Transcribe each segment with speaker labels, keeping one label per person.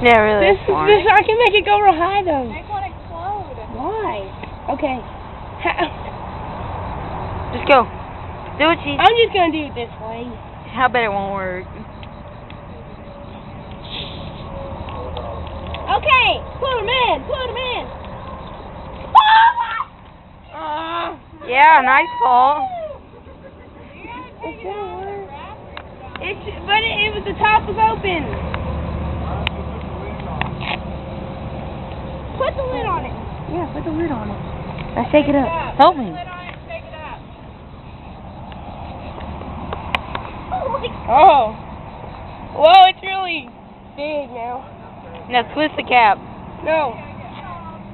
Speaker 1: Yeah, really.
Speaker 2: This I can make it go real high though.
Speaker 3: Make one explode.
Speaker 2: Why? Okay.
Speaker 1: Just go. Do what you.
Speaker 2: I'm just gonna do it this way.
Speaker 1: How bet it won't work.
Speaker 2: Okay, put him in. Put him in.
Speaker 1: Yeah, nice ball.
Speaker 2: It's gonna work. But it was the top was open. Put the lid on it.
Speaker 1: Yeah, put the lid on it. Now shake it up. Help me.
Speaker 2: Oh. Whoa, it's really big now.
Speaker 1: Now twist the cap.
Speaker 2: No.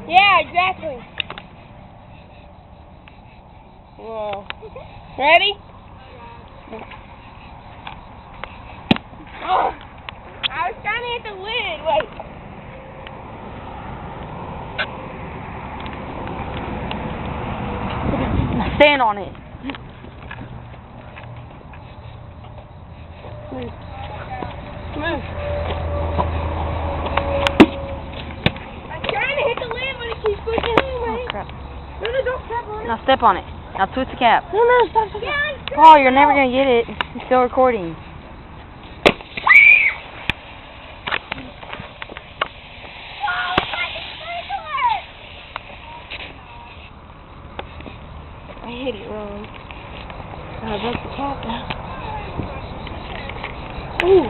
Speaker 2: Yeah, exactly. Whoa. Ready? Oh, I was trying to hit the lid. Wait.
Speaker 1: Now stand on it.
Speaker 2: Move. Move. I'm trying to hit the lid, but it keeps pushing anyway.
Speaker 1: Oh, crap.
Speaker 2: No, don't step on it.
Speaker 1: Now step on it. Now twist the cap.
Speaker 2: No, stop. Yeah,
Speaker 1: Oh, you're never gonna get it. It's still recording.
Speaker 2: I hit it wrong. I broke the cap now. Ooh.